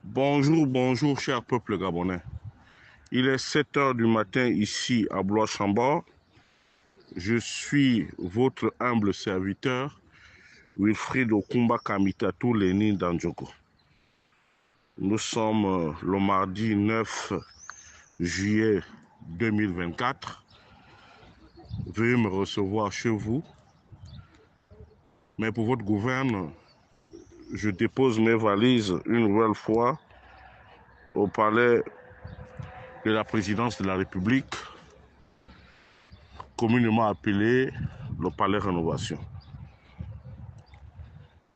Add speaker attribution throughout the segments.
Speaker 1: Bonjour, bonjour, cher peuple gabonais. Il est 7 heures du matin ici à Blois-Chambord. Je suis votre humble serviteur, Wilfried Okumba Kamitatou Lénine Dandjoko. Nous sommes le mardi 9 juillet 2024. Veuillez me recevoir chez vous. Mais pour votre gouverne, je dépose mes valises une nouvelle fois au palais de la présidence de la République, communément appelé le palais Rénovation.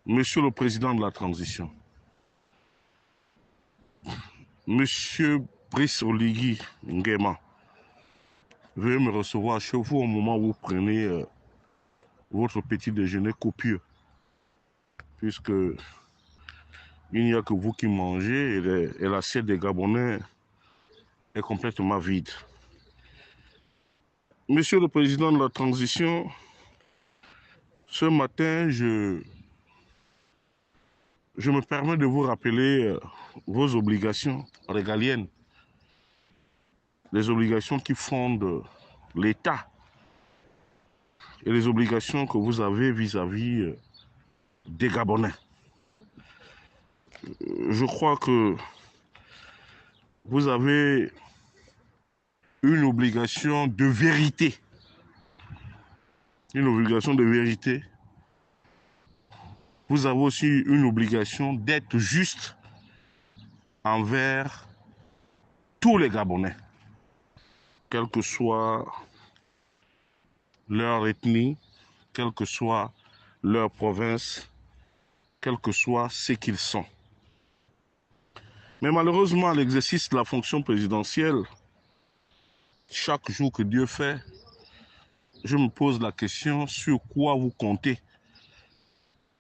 Speaker 1: Monsieur le Président de la Transition, Monsieur Brice Oligui Nguema, veuillez me recevoir chez vous au moment où vous prenez votre petit déjeuner copieux, puisque il n'y a que vous qui mangez et l'assiette des Gabonais est complètement vide. Monsieur le Président de la Transition, ce matin, je me permets de vous rappeler vos obligations régaliennes, les obligations qui fondent l'État et les obligations que vous avez vis-à-vis des Gabonais. Je crois que vous avez une obligation de vérité. Une obligation de vérité. Vous avez aussi une obligation d'être juste envers tous les Gabonais, quelle que soit leur ethnie, quelle que soit leur province, quel que soit ce qu'ils sont. Mais malheureusement, à l'exercice de la fonction présidentielle, chaque jour que Dieu fait, je me pose la question sur quoi vous comptez.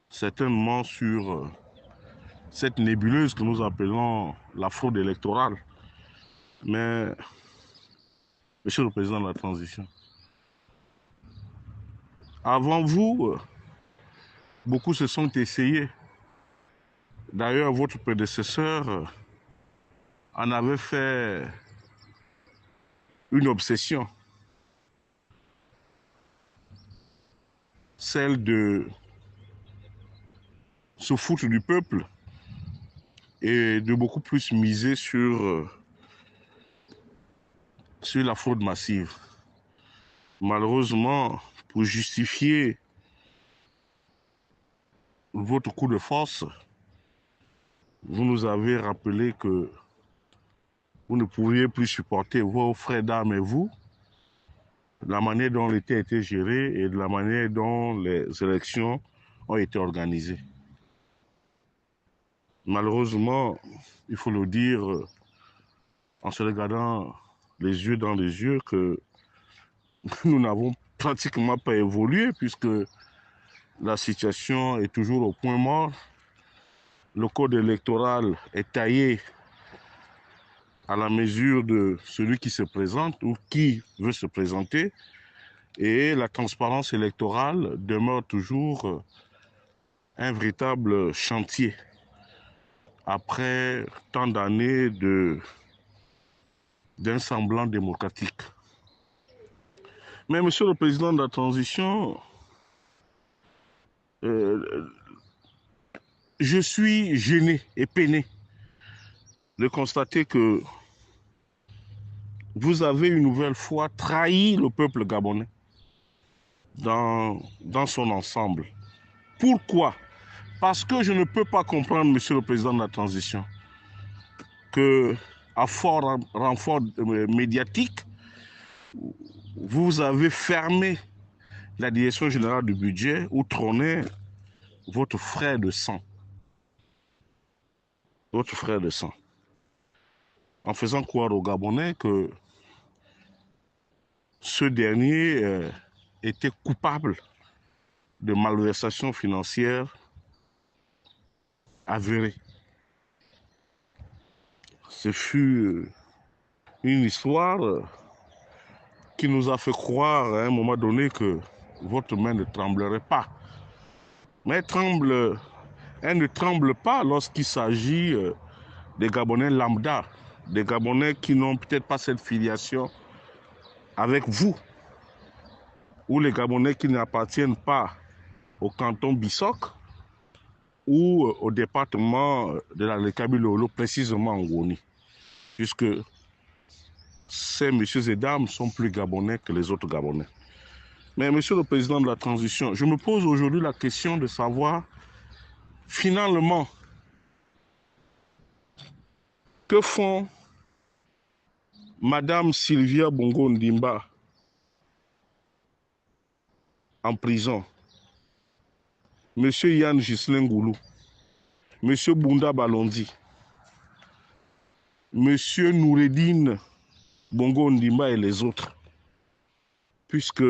Speaker 1: Certainement sur cette nébuleuse que nous appelons la fraude électorale. Mais, Monsieur le Président de la Transition, avant vous, beaucoup se sont essayés. D'ailleurs, votre prédécesseur en avait fait une obsession, celle de se foutre du peuple et de beaucoup plus miser sur la fraude massive. Malheureusement, pour justifier votre coup de force, vous nous avez rappelé que vous ne pouviez plus supporter vos frères d'armes et vous, la manière dont l'État a été géré et de la manière dont les élections ont été organisées. Malheureusement, il faut le dire en se regardant les yeux dans les yeux que nous n'avons pratiquement pas évolué puisque la situation est toujours au point mort. Le code électoral est taillé à la mesure de celui qui se présente ou qui veut se présenter. Et la transparence électorale demeure toujours un véritable chantier après tant d'années d'un semblant démocratique. Mais Monsieur le Président de la Transition, je suis gêné et peiné de constater que vous avez une nouvelle fois trahi le peuple gabonais dans son ensemble. Pourquoi? Parce que je ne peux pas comprendre, Monsieur le Président de la Transition, qu'à fort renfort médiatique, vous avez fermé la direction générale du budget où trônait votre frère de sang. Votre frère de sang. En faisant croire aux Gabonais que ce dernier était coupable de malversation financière avérée. Ce fut une histoire qui nous a fait croire à un moment donné que votre main ne tremblerait pas. Mais elle tremble elle ne tremble pas lorsqu'il s'agit des Gabonais lambda, des Gabonais qui n'ont peut-être pas cette filiation avec vous, ou les Gabonais qui n'appartiennent pas au canton Bissok ou au département de la Kabylie, précisément en Ngoni, puisque ces messieurs et dames sont plus Gabonais que les autres Gabonais. Mais monsieur le président de la transition, je me pose aujourd'hui la question de savoir, finalement, que font Madame Sylvia Bongo Ndimba en prison, monsieur Yann Ghislain Goulou, monsieur Bounda Balondi, monsieur Noureddine Bongo Ndimba et les autres, puisque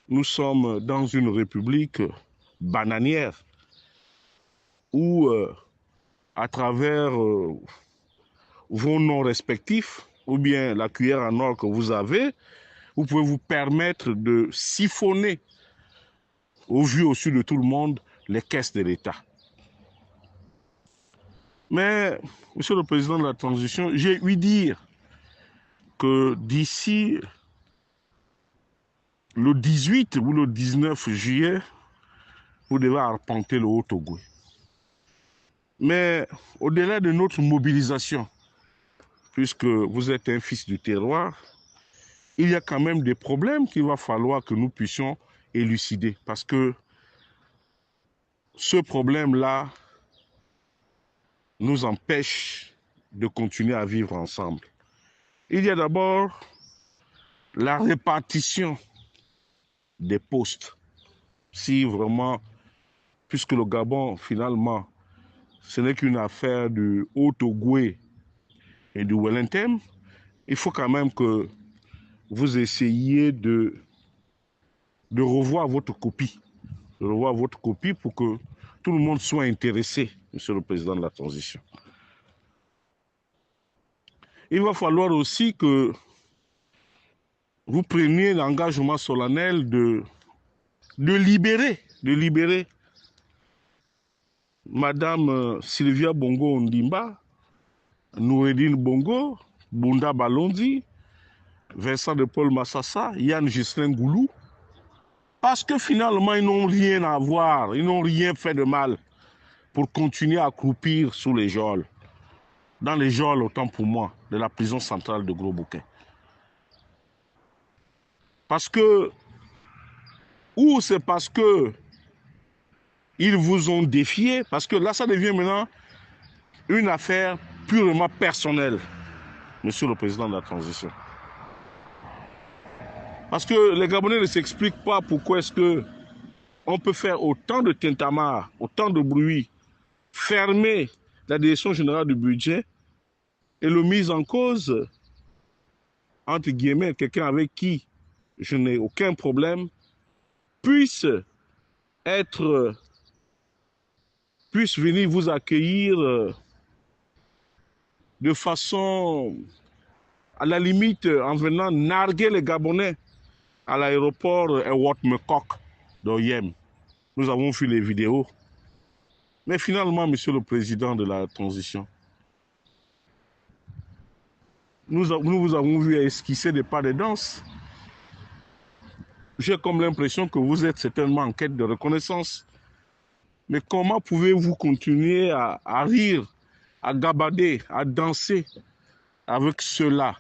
Speaker 1: nous sommes dans une république bananière où, à travers vos noms respectifs, ou bien la cuillère en or que vous avez, vous pouvez vous permettre de siphonner, au vu au su de tout le monde, les caisses de l'État. Mais, monsieur le président de la transition, j'ai ouï dire que d'ici le 18 ou le 19 juillet, vous devez arpenter le Haut-Ogooué. Mais au-delà de notre mobilisation, puisque vous êtes un fils du terroir, il y a quand même des problèmes qu'il va falloir que nous puissions élucider. Parce que ce problème-là nous empêche de continuer à vivre ensemble. Il y a d'abord la répartition des postes. Si vraiment, puisque le Gabon, finalement, ce n'est qu'une affaire du Haut-Ogooué et du Wellington, il faut quand même que vous essayiez de revoir votre copie. De revoir votre copie pour que tout le monde soit intéressé, monsieur le président de la transition. Il va falloir aussi que vous preniez l'engagement solennel de libérer Madame Sylvia Bongo Ndimba, Noureddine Bongo, Bounda Balondi, Vincent de Paul Massassa, Yann Ghislain Goulou, parce que finalement, ils n'ont rien à voir, ils n'ont rien fait de mal pour continuer à croupir sous les geôles. Dans les geôles, autant pour moi, de la prison centrale de Gros-Bouquet. Parce que, ou c'est parce que ils vous ont défié, parce que là, ça devient maintenant une affaire purement personnelle, monsieur le président de la transition. Parce que les Gabonais ne s'expliquent pas pourquoi est-ce qu'on peut faire autant de tintamarre, autant de bruit, fermer la direction générale du budget et le mise en cause, entre guillemets, quelqu'un avec qui je n'ai aucun problème, puisse venir vous accueillir de façon, à la limite, en venant narguer les Gabonais à l'aéroport Ewot Mekok d'Oyem. Nous avons vu les vidéos. Mais finalement, monsieur le président de la transition, nous vous avons vu esquisser des pas de danse. J'ai comme l'impression que vous êtes certainement en quête de reconnaissance. Mais comment pouvez-vous continuer à rire, à gabader, à danser avec ceux-là,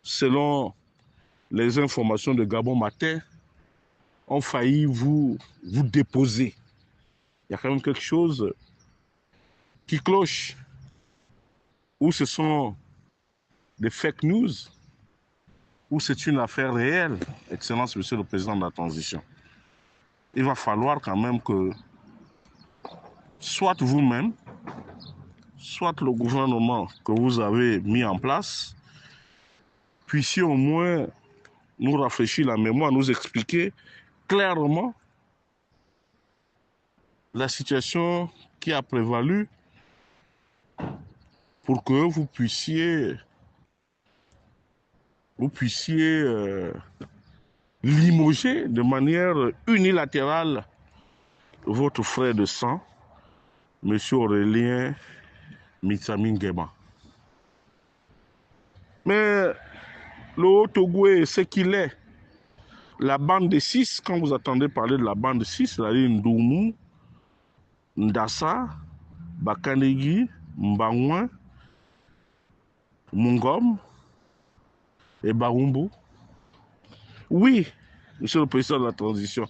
Speaker 1: selon les informations de Gabon Matin, ont failli vous déposer? Il y a quand même quelque chose qui cloche. Ou ce sont des fake news, ou c'est une affaire réelle, Excellence, monsieur le président de la transition. Il va falloir quand même que soit vous-même, soit le gouvernement que vous avez mis en place, puissiez au moins nous rafraîchir la mémoire, nous expliquer clairement la situation qui a prévalu pour que vous puissiez limoger de manière unilatérale votre frère de sang, M. Aurélien Mitsamingema. Mais le Haut-Togo, ce qu'il est, la bande de 6, quand vous attendez parler de la bande de 6, c'est-à-dire Ndoumou, Ndassa, Bakanegi, Mbangouin, Mungom et Barumbu. Oui, Monsieur le Président de la Transition,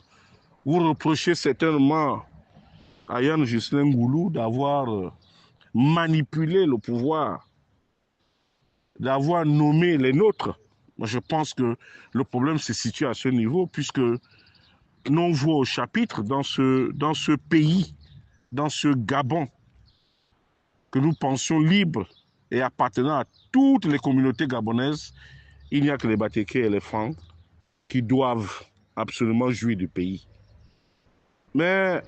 Speaker 1: vous reprochez certainement à Yann Jocelyn Ngoulou d'avoir manipulé le pouvoir, d'avoir nommé les nôtres. Moi, je pense que le problème se situe à ce niveau, puisque nous voit au chapitre dans ce pays, dans ce Gabon, que nous pensions libre et appartenant à toutes les communautés gabonaises, il n'y a que les Batékés et les Francs qui doivent absolument jouir du pays. Mais,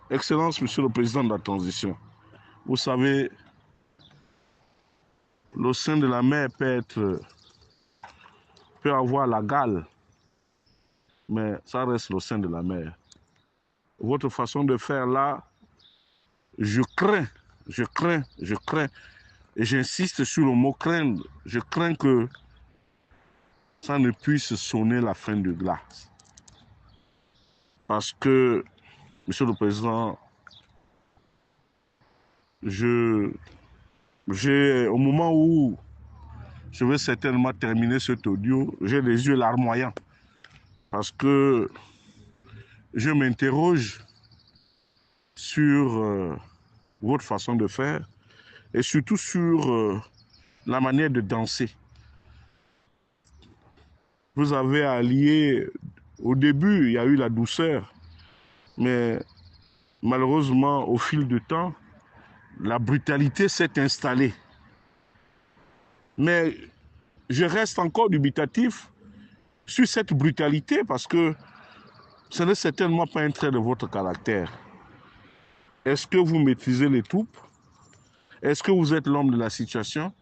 Speaker 1: Excellence, Monsieur le Président de la Transition, vous savez, le sein de la mer peut avoir la gale, mais ça reste le sein de la mer. Votre façon de faire là, je crains, et j'insiste sur le mot craindre, je crains que ça ne puisse sonner la fin de glace. Parce que, Monsieur le Président, au moment où je vais certainement terminer cet audio, j'ai les yeux larmoyants. Parce que je m'interroge sur votre façon de faire et surtout sur la manière de danser. Vous avez allié, au début, il y a eu la douceur, mais malheureusement, au fil du temps, la brutalité s'est installée. Mais je reste encore dubitatif sur cette brutalité parce que ce n'est certainement pas un trait de votre caractère. Est-ce que vous maîtrisez les troupes? Est-ce que vous êtes l'homme de la situation?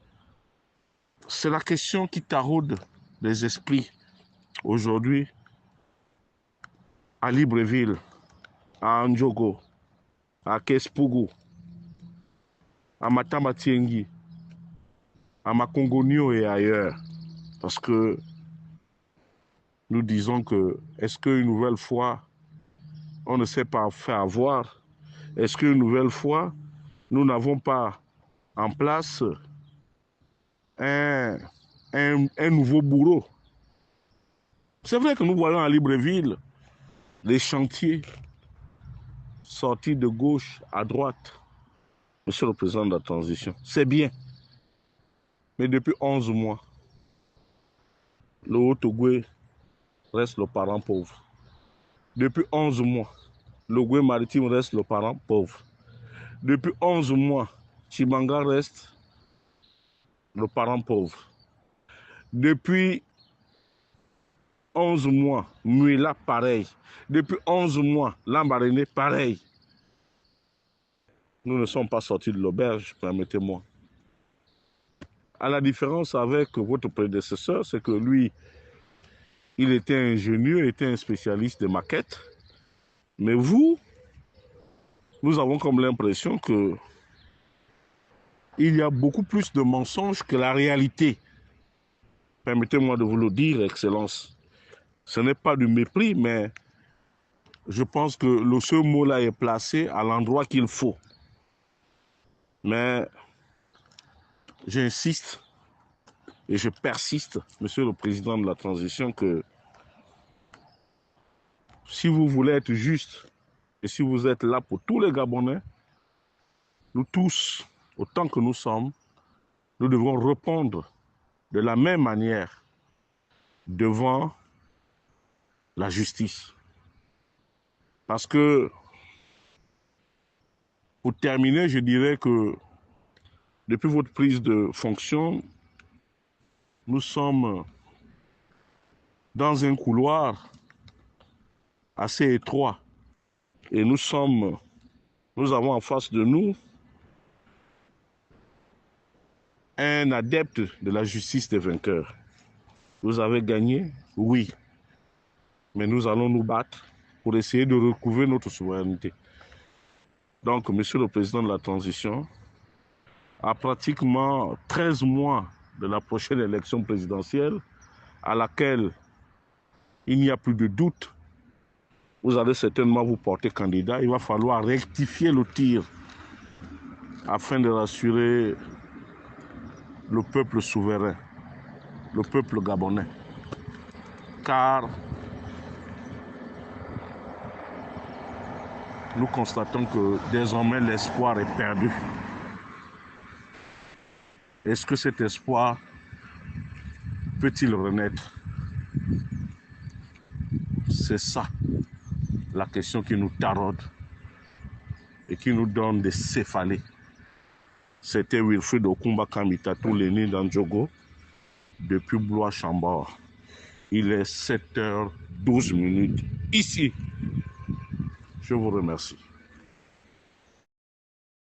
Speaker 1: C'est la question qui taraude les esprits aujourd'hui à Libreville, à Ndjogo, à Kespougou, à Matamatiengi, à Makongonio et ailleurs. Parce que nous disons que, est-ce qu'une nouvelle fois, on ne s'est pas fait avoir? Est-ce qu'une nouvelle fois, nous n'avons pas en place un nouveau bourreau? C'est vrai que nous voyons à Libreville les chantiers sortis de gauche à droite. Monsieur le Président de la Transition, c'est bien. Mais depuis 11 mois, le Haut-Togo reste le parent pauvre. Depuis 11 mois, le Goué maritime reste le parent pauvre. Depuis 11 mois, Chimanga reste le parent pauvre. Depuis 11 mois, Muila, pareil. Depuis 11 mois, Lambaréné, pareil. Nous ne sommes pas sortis de l'auberge, permettez-moi. À la différence avec votre prédécesseur, c'est que lui, il était ingénieux, il était un spécialiste de maquettes. Mais vous, nous avons comme l'impression que il y a beaucoup plus de mensonges que la réalité. Permettez-moi de vous le dire, Excellence. Ce n'est pas du mépris, mais je pense que ce mot-là est placé à l'endroit qu'il faut. Mais j'insiste et je persiste, Monsieur le Président de la Transition, que si vous voulez être juste et si vous êtes là pour tous les Gabonais, nous tous, autant que nous sommes, nous devons répondre de la même manière devant la justice. Parce que, pour terminer, je dirais que depuis votre prise de fonction, nous sommes dans un couloir assez étroit et nous avons en face de nous un adepte de la justice des vainqueurs. Vous avez gagné? Oui. Mais nous allons nous battre pour essayer de recouvrer notre souveraineté. Donc, Monsieur le Président de la Transition, à pratiquement 13 mois de la prochaine élection présidentielle, à laquelle il n'y a plus de doute, vous allez certainement vous porter candidat. Il va falloir rectifier le tir afin de rassurer le peuple souverain, le peuple gabonais. Car nous constatons que désormais l'espoir est perdu. Est-ce que cet espoir peut-il renaître? C'est ça la question qui nous taraude et qui nous donne des céphalées. C'était Wilfried Okumba Kamitatou, l'aîné d'Andjogo, depuis Blois-Chambord. Il est 7h12 ici. Je vous remercie.